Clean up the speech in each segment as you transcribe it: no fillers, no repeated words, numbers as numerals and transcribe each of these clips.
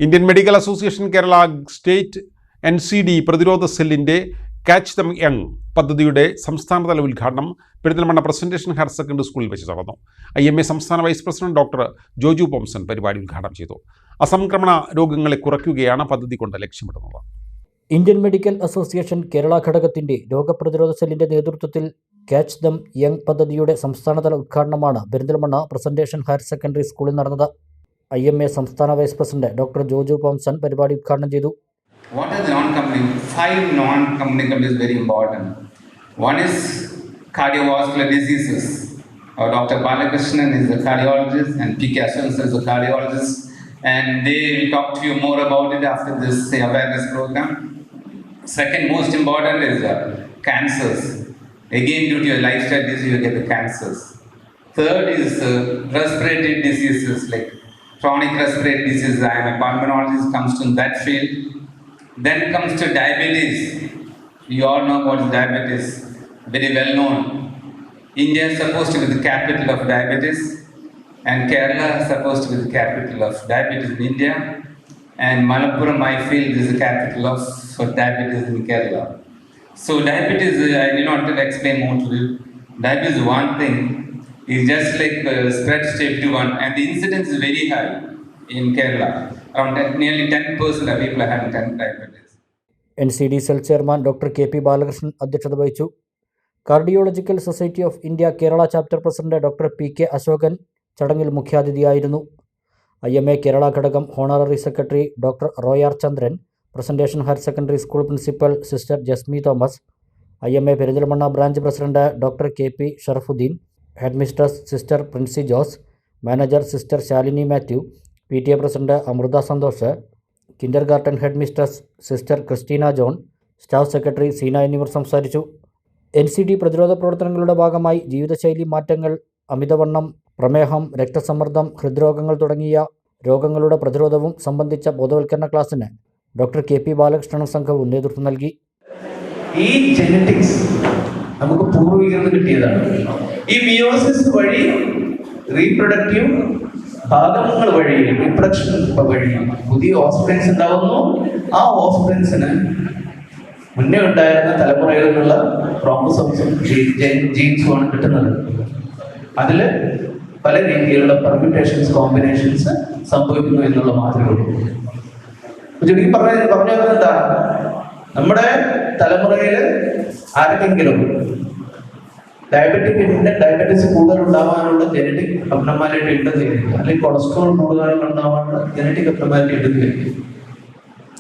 Indian medical association Kerala state NCD പ്രതിരോധ സെല്ലിൻ്റെ catch dum young പദ്ധതിയുടെ സംസ്ഥാനതല ഉദ്ഘാടനം പെരിന്തൽമണ്ണ പ്രസന്റേഷൻ ഹയർ സെക്കൻഡറി സ്കൂളിൽ വെച്ച് നടന്നു. IMA സംസ്ഥാന വൈസ് പ്രസിഡന്റ് ഡോക്ടർ ജോജു പോംസൺ പരിപാടി ഉദ്ഘാടനം ചെയ്തു. അസംക്രമണ രോഗങ്ങളെ കുറയ്ക്കുകയാണ് പദ്ധതി കൊണ്ട് ലക്ഷ്യമിടുന്നത്. ഇന്ത്യൻ മെഡിക്കൽ അസോസിയേഷൻ കേരള ഘടകത്തിന്റെ രോഗപ്രതിരോധ സെല്ലിന്റെ നേതൃത്വത്തിൽ ക്യാച്ച് ദം യങ് പദ്ധതിയുടെ സംസ്ഥാനതല ഉദ്ഘാടനമാണ് പെരിന്തൽമണ്ണ പ്രസന്റേഷൻ ഹയർ സെക്കൻഡറി സ്കൂളിൽ നടന്നത്. IMA സംസ്ഥാന വൈസ് പ്രസിഡന്റ് ഡോക്ടർ ജോജു പോംസൺ പരിപാടി ഉദ്ഘാടനം ചെയ്തു. What are the non-communicable? 5 non-communicable is very important. One is cardiovascular diseases. Dr. Balakrishnan is a cardiologist and P.K. Aswans is a cardiologist, and they will talk to you more about it after this awareness program. Second most important is cancers. Again, due to your lifestyle disease, you get the cancers. Third is respiratory diseases like chronic respiratory disease. I am a pulmonologist, comes to that field. Then comes to diabetes. You all know what is diabetes, very well known. India is supposed to be the capital of diabetes, and Kerala is supposed to be the capital of diabetes in India, and Malappuram, I feel, is the capital of diabetes in Kerala. So diabetes, I do not have to explain more to you. Diabetes is one thing, it's just like spreads to everyone, and the incidence is very high in Kerala. Around nearly 10% of people are having diabetes. NCD cell chairman doctor KP Balakrishnan അധ്യക്ഷത വഹിച്ചു. Cardiological society of India Kerala chapter president doctor PK Ashokan ചടങ്ങിൽ മുഖ്യാതിഥിയായിരുന്നു. IMA Kerala ഘടകം honorary secretary doctor റോയാർ Chandran, presentation higher secondary school principal sister Jesmi Thomas, IMA Perinthalmanna branch president doctor KP Sharafuddin, head mistress sister Prinsy Jose, manager sister Shalini Mathew, PTA president Amritha Santhosh, kindergarten head mistress sister Christina John, staff secretary Seena എന്നിവർ സംസാരിച്ചു. NCD പ്രതിരോധ പ്രവർത്തനങ്ങളുടെ ഭാഗമായി ജീവിതശൈലി മാറ്റങ്ങൾ, അമിതവണ്ണം, പ്രമേഹം, രക്തസമ്മർദ്ദം, ഹൃദ്രോഗങ്ങൾ തുടങ്ങിയ രോഗങ്ങളുടെ പ്രതിരോധവും സംബന്ധിച്ച ബോധവൽക്കരണ ക്ലാസ്സിന് ഡോക്ടർ KP ബാലകൃഷ്ണനും സംഘവും നേതൃത്വം നൽകി. ഈ ജെനറ്റിക്സ് നമുക്ക് പൂർവികർക്ക് കിട്ടിയതാണ്. ഈ മിയോസിസ് വഴി റീപ്രൊഡക്റ്റീവ് ഭാഗങ്ങൾ വഴി റിപ്രൊഡക്ഷൻ വഴി പുതിയ ഓഫ്സ്പ്രിങ്സ് ഉണ്ടാവുന്നു. ആ ഓഫ്സ്പ്രിങ്സിന് മുന്നേ ഉണ്ടായിരുന്ന തലമുറയിൽ നിന്നുള്ള ക്രോമസോംസും ജീൻസുമാണ് കിട്ടുന്നത്. അതിൽ പല രീതിയിലുള്ള പെർമ്യൂട്ടേഷൻസ്, കോമ്പിനേഷൻസ് സംഭവിക്കുന്നു എന്നുള്ള മാത്രമേ ഉള്ളൂ. ചുരുക്കി പറഞ്ഞത് എന്താ, നമ്മുടെ തലമുറയിൽ ആർക്കെങ്കിലും ഡയബറ്റീസ് കൂടുതൽ ഉണ്ടാവാനുള്ള ജനറ്റിക് അബ്നോർമാലിറ്റി ഉണ്ടെന്ന് കരുതുക, അല്ലെങ്കിൽ കൊളസ്ട്രോൾ കൂടുതൽ ഉണ്ടാവാനുള്ള ജനറ്റിക് അബ്നോർമാലിറ്റി ഉണ്ടെന്ന് കരുതുക.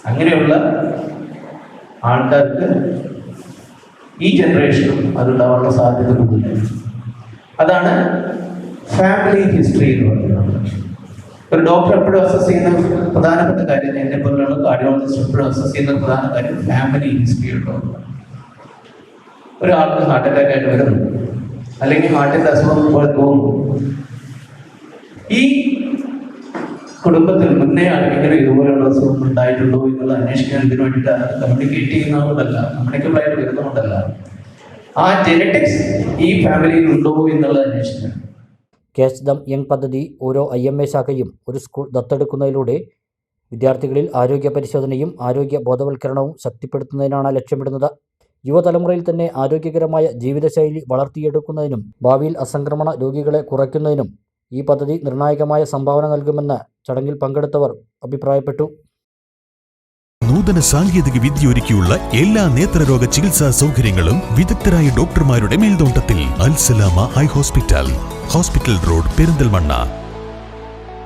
അങ്ങനെയുള്ള ആൾക്കാർക്ക് ഈ ജനറേഷനും അതുണ്ടാവാനുള്ള സാധ്യത കൂടുതലാണ്. അതാണ് ഫാമിലി ഹിസ്റ്ററി എന്ന് പറയുന്നത്. ഒരു ഡോക്ടർ എപ്പോഴും അസസ് ചെയ്യുന്ന പ്രധാനപ്പെട്ട കാര്യം, എന്നെ പോലുള്ള കാർഡിയോളജിസ്റ്റ് എപ്പോഴും അസസ് ചെയ്യുന്ന പ്രധാന കാര്യം ഫാമിലി ഹിസ്റ്ററി ഉണ്ടാവും. ഒരാൾക്ക് ഹാർട്ട് അറ്റാക്ക് ആയിട്ട് വരുന്നു, അല്ലെങ്കിൽ ഹാർട്ടിന്റെ അസുഖം പോലെ തോന്നുന്നു, ഈ കുടുംബത്തിൽ മുന്നേ ആർക്കെങ്കിലും ഇതുപോലെയുള്ള അസുഖം ഉണ്ടായിട്ടുണ്ടോ എന്നുള്ള അന്വേഷിക്കാൻ ഇതിനു വേണ്ടിയിട്ട് കമ്മ്യൂണിക്കേറ്റ് ചെയ്യുന്നതുകൊണ്ടല്ല, കമ്മ്യൂണിക്കബിൾ ആയിട്ട് വരുന്നതുകൊണ്ടല്ല, ആ ജെനറ്റിക്സ് ഈ ഫാമിലിയിൽ ഉണ്ടോ എന്നുള്ള അന്വേഷിക്കാൻ. ക്യാച്ച് ദം യങ് പദ്ധതി ഓരോ IMA ശാഖയും ഒരു സ്കൂൾ ദത്തെടുക്കുന്നതിലൂടെ വിദ്യാർത്ഥികളിൽ ആരോഗ്യ പരിശോധനയും ആരോഗ്യ ബോധവൽക്കരണവും ശക്തിപ്പെടുത്തുന്നതിനാണ് ലക്ഷ്യമിടുന്നത്. യുവതലമുറയിൽ തന്നെ ആരോഗ്യകരമായ ജീവിതശൈലി വളർത്തിയെടുക്കുന്നതിനും ഭാവിയിൽ അസംക്രമണ രോഗികളെ കുറയ്ക്കുന്നതിനും ഈ പദ്ധതി നിർണായകമായ സംഭാവന നൽകുമെന്ന് ചടങ്ങിൽ പങ്കെടുത്തവർ അഭിപ്രായപ്പെട്ടു. നൂതന സാങ്കേതിക വിദ്യയൊരുക്കിയുള്ള എല്ലാ നേത്രരോഗ ചികിത്സാ സൗകര്യങ്ങളും വിദഗ്ധരായ ഡോക്ടർമാരുടെ മേൽനോട്ടത്തിൽ. അൽ സലാമ ഹൈ ഹോസ്പിറ്റൽ റോഡ്, പെരിന്തൽമണ്ണ.